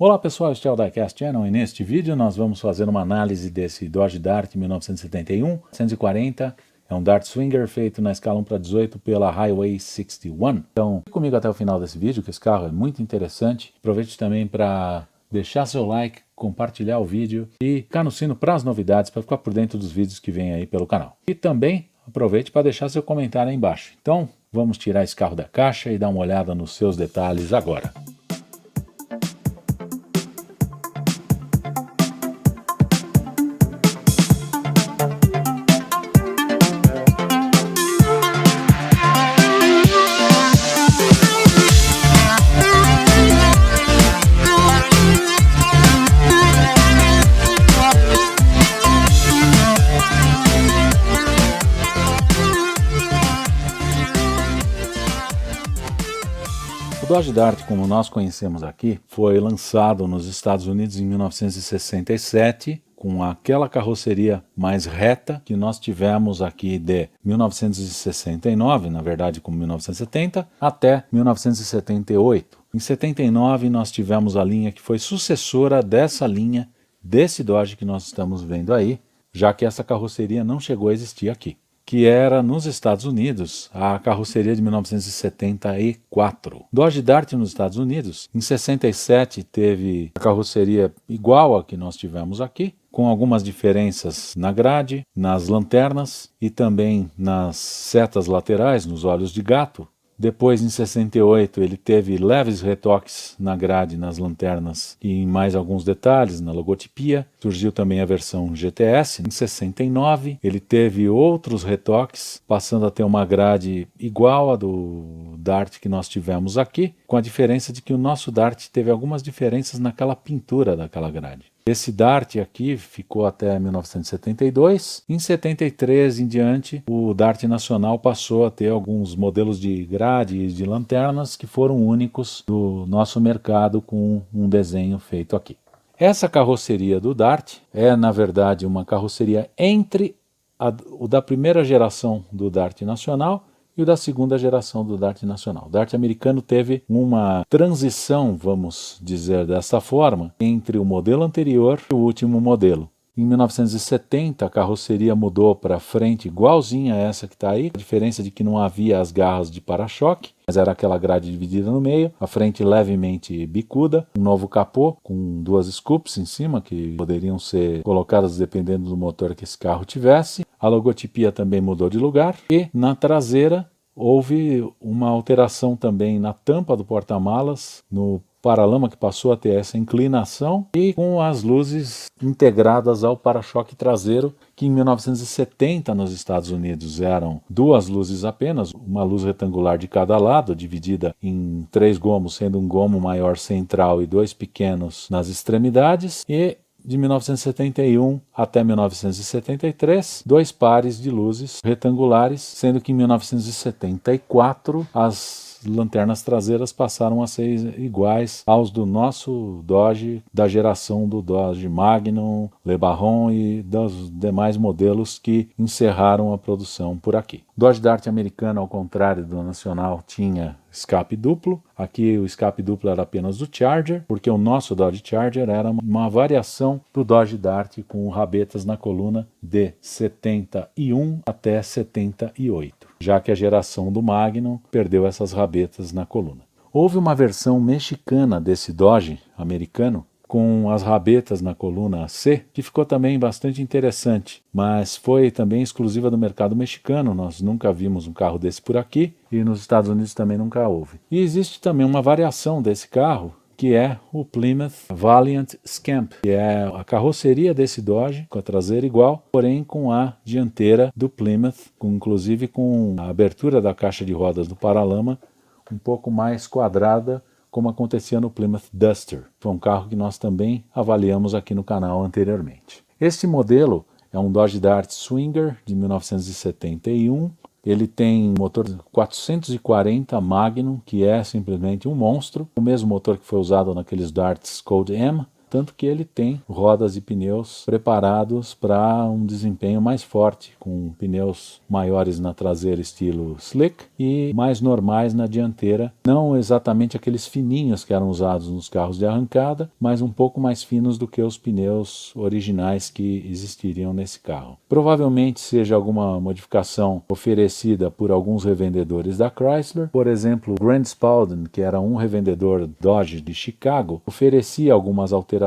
Olá pessoal, este é o Diecast Channel e neste vídeo nós vamos fazer uma análise desse Dodge Dart 1971 140. É um Dart Swinger feito na escala 1:18 pela Highway 61. Então, fique comigo até o final desse vídeo, que esse carro é muito interessante. Aproveite também para deixar seu like, compartilhar o vídeo e ficar no sino para as novidades, para ficar por dentro dos vídeos que vem aí pelo canal. E também aproveite para deixar seu comentário aí embaixo. Então, vamos tirar esse carro da caixa e dar uma olhada nos seus detalhes agora. O Dodge Dart, como nós conhecemos aqui, foi lançado nos Estados Unidos em 1967, com aquela carroceria mais reta que nós tivemos aqui de 1969, na verdade como 1970, até 1978. Em 79 nós tivemos a linha que foi sucessora dessa linha, desse Dodge que nós estamos vendo aí, já que essa carroceria não chegou a existir aqui, que era nos Estados Unidos a carroceria de 1974. Dodge Dart nos Estados Unidos, em 67 teve a carroceria igual a que nós tivemos aqui, com algumas diferenças na grade, nas lanternas e também nas setas laterais, nos olhos de gato. Depois, em 68, ele teve leves retoques na grade, nas lanternas e em mais alguns detalhes na logotipia. Surgiu também a versão GTS. Em 69, ele teve outros retoques, passando a ter uma grade igual à do Dart que nós tivemos aqui, com a diferença de que o nosso Dart teve algumas diferenças naquela pintura daquela grade. Esse Dart aqui ficou até 1972. Em 73 em diante, o Dart nacional passou a ter alguns modelos de grade e de lanternas que foram únicos do nosso mercado com um desenho feito aqui. Essa carroceria do Dart é, na verdade, uma carroceria entre o da primeira geração do Dart nacional e o da segunda geração do Dart nacional. O Dart americano teve uma transição, vamos dizer dessa forma, entre o modelo anterior e o último modelo. Em 1970 a carroceria mudou para frente igualzinha a essa que está aí, a diferença de que não havia as garras de para-choque, mas era aquela grade dividida no meio, a frente levemente bicuda, um novo capô com duas scoops em cima que poderiam ser colocadas dependendo do motor que esse carro tivesse. A logotipia também mudou de lugar e na traseira houve uma alteração também na tampa do porta-malas, no paralama que passou a ter essa inclinação e com as luzes integradas ao para-choque traseiro, que em 1970 nos Estados Unidos eram duas luzes apenas, uma luz retangular de cada lado, dividida em 3 gomos, sendo um gomo maior central e 2 pequenos nas extremidades, e de 1971 até 1973, 2 pares de luzes retangulares, sendo que em 1974 as lanternas traseiras passaram a ser iguais aos do nosso Dodge, da geração do Dodge Magnum, Le Baron e dos demais modelos que encerraram a produção por aqui. Dodge Dart americano, ao contrário do nacional, tinha escape duplo. Aqui o escape duplo era apenas do Charger, porque o nosso Dodge Charger era uma variação do Dodge Dart com rabetas na coluna de 71 até 78, já que a geração do Magnum perdeu essas rabetas na coluna. Houve uma versão mexicana desse Dodge americano com as rabetas na coluna C, que ficou também bastante interessante, mas foi também exclusiva do mercado mexicano. Nós nunca vimos um carro desse por aqui e nos Estados Unidos também nunca houve. E existe também uma variação desse carro, que é o Plymouth Valiant Scamp, que é a carroceria desse Dodge, com a traseira igual, porém com a dianteira do Plymouth, inclusive com a abertura da caixa de rodas do paralama um pouco mais quadrada, como acontecia no Plymouth Duster. Foi um carro que nós também avaliamos aqui no canal anteriormente. Este modelo é um Dodge Dart Swinger de 1971. Ele tem motor 440 Magnum, que é simplesmente um monstro. O mesmo motor que foi usado naqueles Darts Code M. tanto que ele tem rodas e pneus preparados para um desempenho mais forte, com pneus maiores na traseira estilo slick e mais normais na dianteira, não exatamente aqueles fininhos que eram usados nos carros de arrancada, mas um pouco mais finos do que os pneus originais que existiriam nesse carro. Provavelmente seja alguma modificação oferecida por alguns revendedores da Chrysler. Por exemplo, Grant Spalding, que era um revendedor Dodge de Chicago, oferecia algumas alterações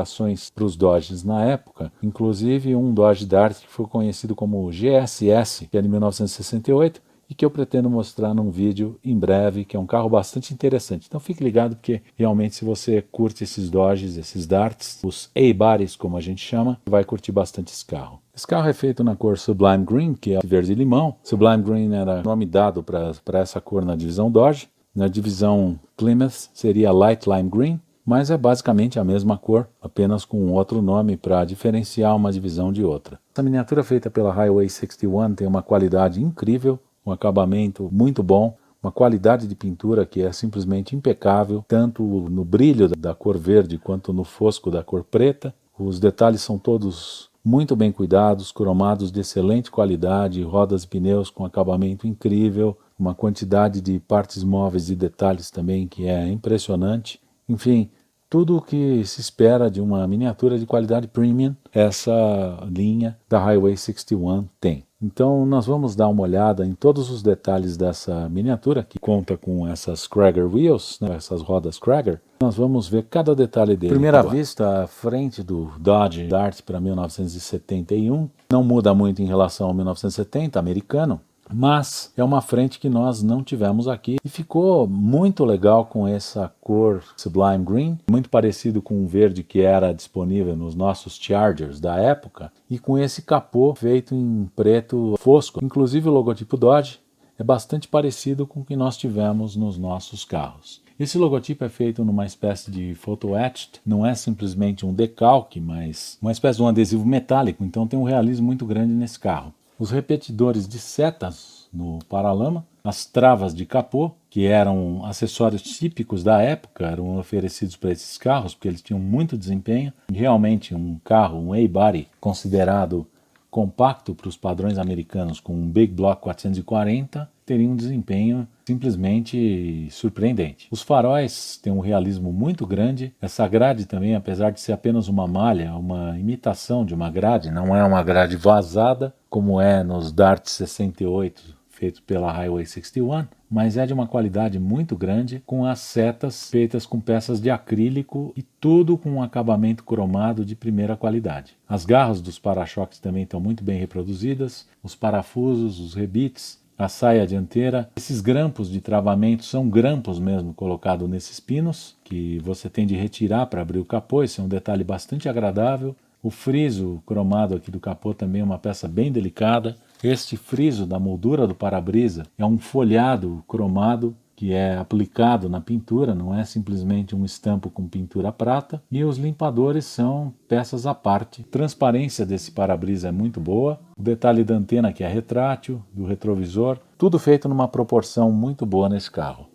para os Dodges na época, inclusive um Dodge Dart que foi conhecido como GSS, que é de 1968, e que eu pretendo mostrar num vídeo em breve, que é um carro bastante interessante. Então fique ligado, porque realmente se você curte esses Dodges, esses Darts, os A-Bodies como a gente chama, vai curtir bastante esse carro. Esse carro é feito na cor Sublime Green, que é verde-limão. Sublime Green era nome dado para essa cor na divisão Dodge. Na divisão Plymouth seria Light Lime Green, mas é basicamente a mesma cor, apenas com um outro nome para diferenciar uma divisão de outra. Essa miniatura feita pela Highway 61 tem uma qualidade incrível, um acabamento muito bom, uma qualidade de pintura que é simplesmente impecável, tanto no brilho da cor verde quanto no fosco da cor preta. Os detalhes são todos muito bem cuidados, cromados de excelente qualidade, rodas e pneus com acabamento incrível, uma quantidade de partes móveis e detalhes também que é impressionante. Enfim, tudo o que se espera de uma miniatura de qualidade premium, essa linha da Highway 61 tem. Então nós vamos dar uma olhada em todos os detalhes dessa miniatura, que conta com essas Cragger Wheels, né, essas rodas Cragger. Nós vamos ver cada detalhe dele. À primeira vista, a frente do Dodge Dart para 1971 não muda muito em relação ao 1970 americano, mas é uma frente que nós não tivemos aqui e ficou muito legal com essa cor Sublime Green, muito parecido com o verde que era disponível nos nossos Chargers da época, e com esse capô feito em preto fosco. Inclusive o logotipo Dodge é bastante parecido com o que nós tivemos nos nossos carros. Esse logotipo é feito numa espécie de photo-etched, não é simplesmente um decalque, mas uma espécie de um adesivo metálico, então tem um realismo muito grande nesse carro. Os repetidores de setas no paralama, as travas de capô, que eram acessórios típicos da época, eram oferecidos para esses carros, porque eles tinham muito desempenho. Realmente um carro, um A-Body, considerado compacto para os padrões americanos, com um Big Block 440, teria um desempenho simplesmente surpreendente. Os faróis têm um realismo muito grande. Essa grade também, apesar de ser apenas uma malha, uma imitação de uma grade, não é uma grade vazada, como é nos Dart 68, feito pela Highway 61, mas é de uma qualidade muito grande, com as setas feitas com peças de acrílico e tudo com um acabamento cromado de primeira qualidade. As garras dos para-choques também estão muito bem reproduzidas, os parafusos, os rebites, a saia dianteira. Esses grampos de travamento são grampos mesmo colocados nesses pinos, que você tem de retirar para abrir o capô. Esse é um detalhe bastante agradável. O friso cromado aqui do capô também é uma peça bem delicada. Este friso da moldura do para-brisa é um folhado cromado que é aplicado na pintura, não é simplesmente um estampo com pintura prata. E os limpadores são peças à parte. A transparência desse para-brisa é muito boa. O detalhe da antena que é retrátil, do retrovisor, tudo feito numa proporção muito boa nesse carro.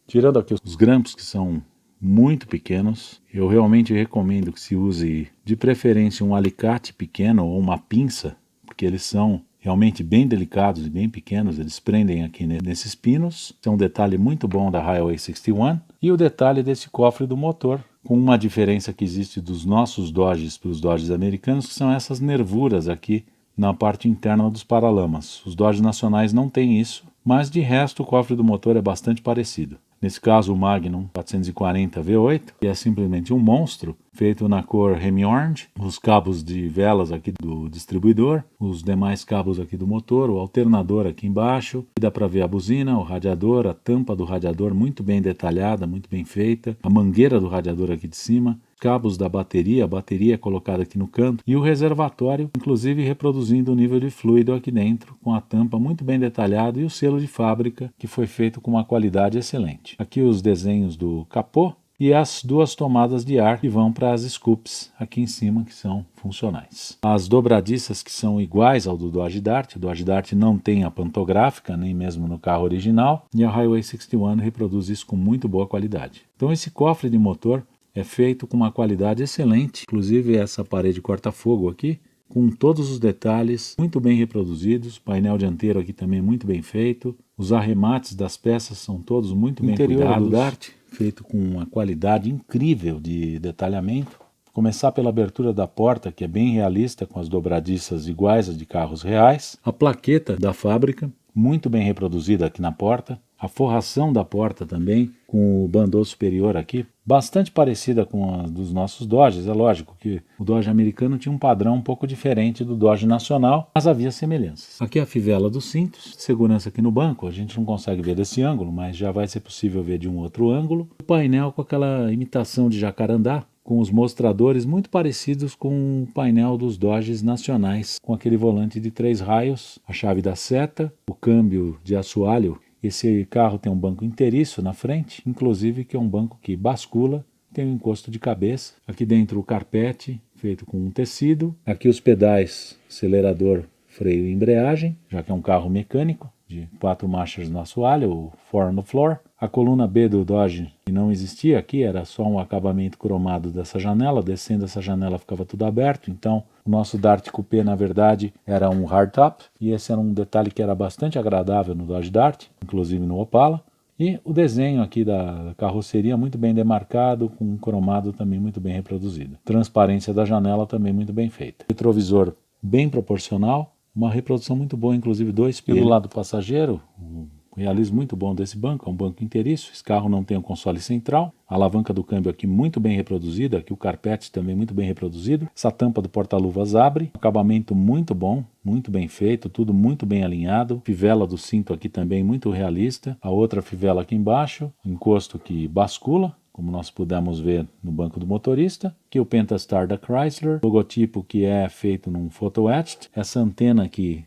Tirando aqui os grampos, que são muito pequenos, eu realmente recomendo que se use de preferência um alicate pequeno ou uma pinça, porque eles são realmente bem delicados e bem pequenos, eles prendem aqui nesses pinos. Esse é um detalhe muito bom da Highway 61. E o detalhe desse cofre do motor, com uma diferença que existe dos nossos Dodges para os Dodges americanos, que são essas nervuras aqui na parte interna dos paralamas. Os Dodge nacionais não têm isso, mas de resto o cofre do motor é bastante parecido. Nesse caso o Magnum 440 V8, que é simplesmente um monstro, feito na cor Remy Orange, os cabos de velas aqui do distribuidor, os demais cabos aqui do motor, o alternador aqui embaixo, dá para ver a buzina, o radiador, a tampa do radiador muito bem detalhada, muito bem feita, a mangueira do radiador aqui de cima, cabos da bateria, a bateria colocada aqui no canto e o reservatório, inclusive reproduzindo o nível de fluido aqui dentro, com a tampa muito bem detalhada e o selo de fábrica que foi feito com uma qualidade excelente. Aqui os desenhos do capô e as duas tomadas de ar que vão para as scoops aqui em cima, que são funcionais. As dobradiças que são iguais ao do Dodge Dart. O Dodge Dart não tem a pantográfica, nem mesmo no carro original, e a Highway 61 reproduz isso com muito boa qualidade. Então esse cofre de motor é feito com uma qualidade excelente, inclusive essa parede corta-fogo aqui, com todos os detalhes muito bem reproduzidos, painel dianteiro aqui também muito bem feito, os arremates das peças são todos muito bem cuidados. O interior do Dart, feito com uma qualidade incrível de detalhamento. Começar pela abertura da porta, que é bem realista, com as dobradiças iguais às de carros reais. A plaqueta da fábrica, muito bem reproduzida aqui na porta. A forração da porta também, com o bandô superior aqui, bastante parecida com a dos nossos Dodges. É lógico que o Dodge americano tinha um padrão um pouco diferente do Dodge nacional, mas havia semelhanças. Aqui é a fivela dos cintos, segurança aqui no banco, a gente não consegue ver desse ângulo, mas já vai ser possível ver de um outro ângulo. O painel com aquela imitação de jacarandá, com os mostradores muito parecidos com o painel dos Dodges nacionais, com aquele volante de 3 raios, a chave da seta, o câmbio de assoalho. Esse carro tem um banco inteiriço na frente, inclusive que é um banco que bascula, tem um encosto de cabeça. Aqui dentro o carpete, feito com um tecido. Aqui os pedais, acelerador, freio e embreagem, já que é um carro mecânico, de 4 marchas no assoalho, o 4 on the floor. A coluna B do Dodge, que não existia aqui, era só um acabamento cromado dessa janela, descendo essa janela ficava tudo aberto, então o nosso Dart Coupé, na verdade, era um hardtop, e esse era um detalhe que era bastante agradável no Dodge Dart, inclusive no Opala. E o desenho aqui da carroceria muito bem demarcado, com um cromado também muito bem reproduzido. Transparência da janela também muito bem feita. Retrovisor bem proporcional, uma reprodução muito boa, inclusive do espelho. Do lado do passageiro, o realismo muito bom desse banco, é um banco inteiriço. Esse carro não tem um console central. A alavanca do câmbio aqui muito bem reproduzida, aqui o carpete também muito bem reproduzido. Essa tampa do porta-luvas abre, acabamento muito bom, muito bem feito, tudo muito bem alinhado. Fivela do cinto aqui também muito realista. A outra fivela aqui embaixo, encosto que bascula, como nós pudemos ver no banco do motorista. Aqui o Pentastar da Chrysler, logotipo que é feito num photo etched. Essa antena que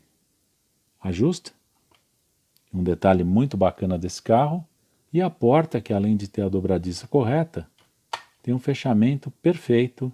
ajusta. Um detalhe muito bacana desse carro. E a porta, que além de ter a dobradiça correta, tem um fechamento perfeito,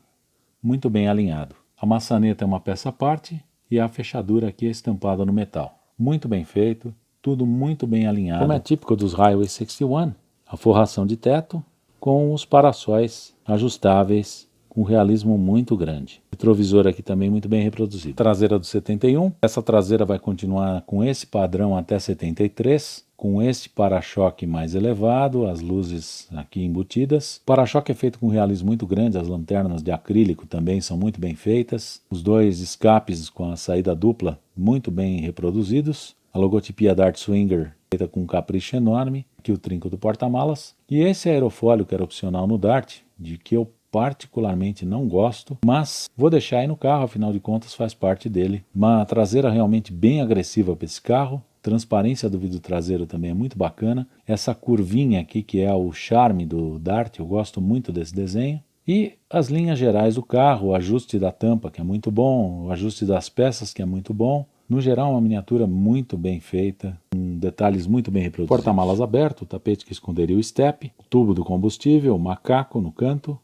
muito bem alinhado. A maçaneta é uma peça à parte e a fechadura aqui é estampada no metal. Muito bem feito, tudo muito bem alinhado. Como é típico dos Highway 61, a forração de teto com os parassóis ajustáveis, com um realismo muito grande. Retrovisor aqui também muito bem reproduzido. Traseira do 71. Essa traseira vai continuar com esse padrão até 73, com esse para-choque mais elevado, as luzes aqui embutidas. O para-choque é feito com um realismo muito grande, as lanternas de acrílico também são muito bem feitas. Os dois escapes com a saída dupla muito bem reproduzidos. A logotipia Dart Swinger feita com um capricho enorme. Aqui o trinco do porta-malas. E esse aerofólio que era opcional no Dart, de que eu particularmente não gosto, mas vou deixar aí no carro, afinal de contas faz parte dele. Uma traseira realmente bem agressiva para esse carro. Transparência do vidro traseiro também é muito bacana. Essa curvinha aqui que é o charme do Dart, eu gosto muito desse desenho. E as linhas gerais do carro, o ajuste da tampa que é muito bom, o ajuste das peças que é muito bom. No geral, uma miniatura muito bem feita, com detalhes muito bem reproduzidos. Porta-malas aberto, o tapete que esconderia o step, o tubo do combustível, o macaco no canto.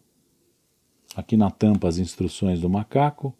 Aqui na tampa as instruções do macaco.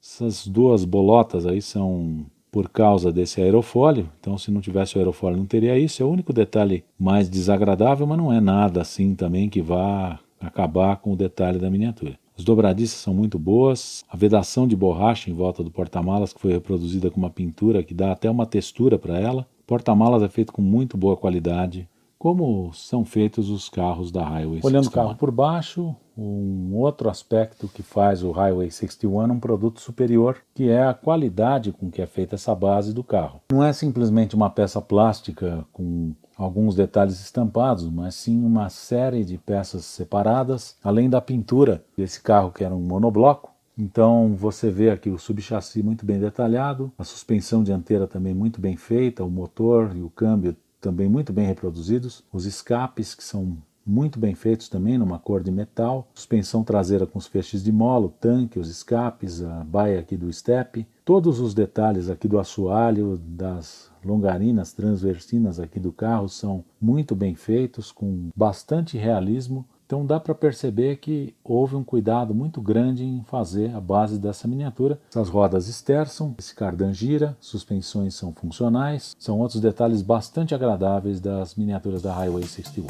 Essas duas bolotas aí são por causa desse aerofólio, então se não tivesse o aerofólio não teria isso. É o único detalhe mais desagradável, mas não é nada assim também que vá acabar com o detalhe da miniatura. As dobradiças são muito boas, a vedação de borracha em volta do porta-malas que foi reproduzida com uma pintura que dá até uma textura para ela. O porta-malas é feito com muito boa qualidade, como são feitos os carros da Highway 61. Olhando o carro por baixo, um outro aspecto que faz o Highway 61 um produto superior, que é a qualidade com que é feita essa base do carro. Não é simplesmente uma peça plástica com alguns detalhes estampados, mas sim uma série de peças separadas, além da pintura desse carro que era um monobloco. Então você vê aqui o subchassi muito bem detalhado, a suspensão dianteira também muito bem feita, o motor e o câmbio também muito bem reproduzidos, os escapes que são muito bem feitos também, numa cor de metal, suspensão traseira com os feixes de mola, o tanque, os escapes, a baia aqui do step, todos os detalhes aqui do assoalho, das longarinas transversinas aqui do carro são muito bem feitos, com bastante realismo. Então dá para perceber que houve um cuidado muito grande em fazer a base dessa miniatura. Essas rodas esterçam, esse cardan gira, suspensões são funcionais, são outros detalhes bastante agradáveis das miniaturas da Highway 61.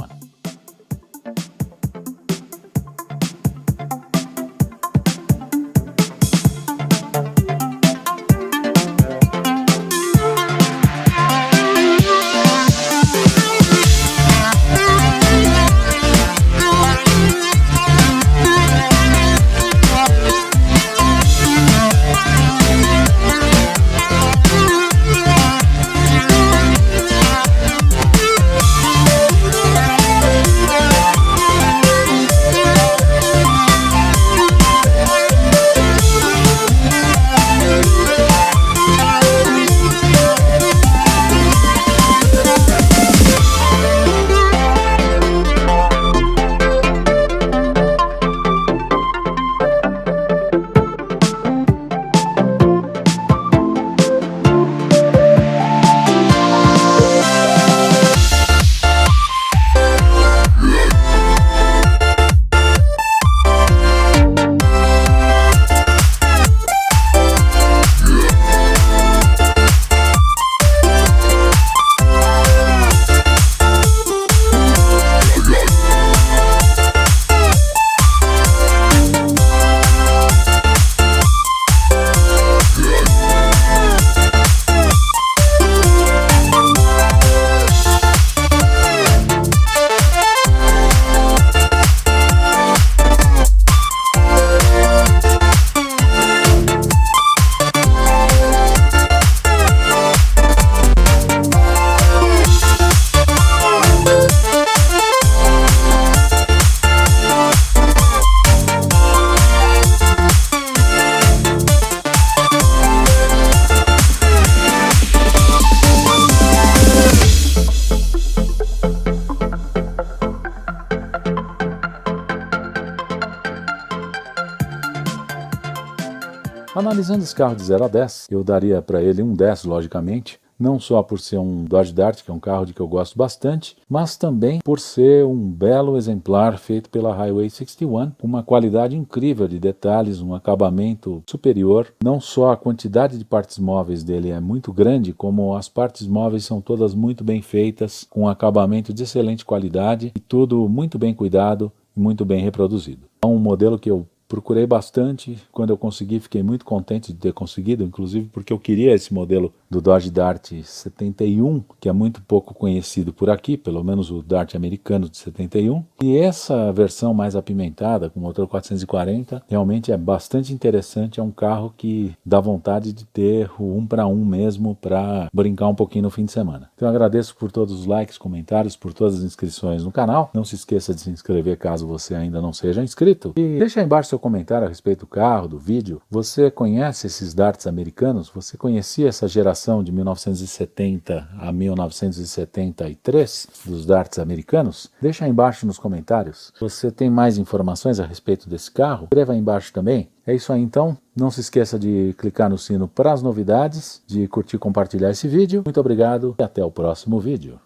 Analisando esse carro de 0 a 10, eu daria para ele um 10, logicamente. Não só por ser um Dodge Dart, que é um carro de que eu gosto bastante, mas também por ser um belo exemplar feito pela Highway 61, com uma qualidade incrível de detalhes, um acabamento superior. Não só a quantidade de partes móveis dele é muito grande, como as partes móveis são todas muito bem feitas, com um acabamento de excelente qualidade e tudo muito bem cuidado e muito bem reproduzido. É um modelo que eu procurei bastante. Quando eu consegui, fiquei muito contente de ter conseguido, inclusive porque eu queria esse modelo do Dodge Dart 71, que é muito pouco conhecido por aqui, pelo menos o Dart americano de 71. E essa versão mais apimentada, com motor 440, realmente é bastante interessante. É um carro que dá vontade de ter o 1 para 1 mesmo, para brincar um pouquinho no fim de semana. Então eu agradeço por todos os likes, comentários, por todas as inscrições no canal. Não se esqueça de se inscrever caso você ainda não seja inscrito. E deixa aí embaixo seu comentário a respeito do carro, do vídeo. Você conhece esses darts americanos? Você conhecia essa geração de 1970 a 1973 dos darts americanos? Deixa aí embaixo nos comentários. Você tem mais informações a respeito desse carro? Escreva aí embaixo também. É isso aí então. Não se esqueça de clicar no sino para as novidades, de curtir e compartilhar esse vídeo. Muito obrigado e até o próximo vídeo.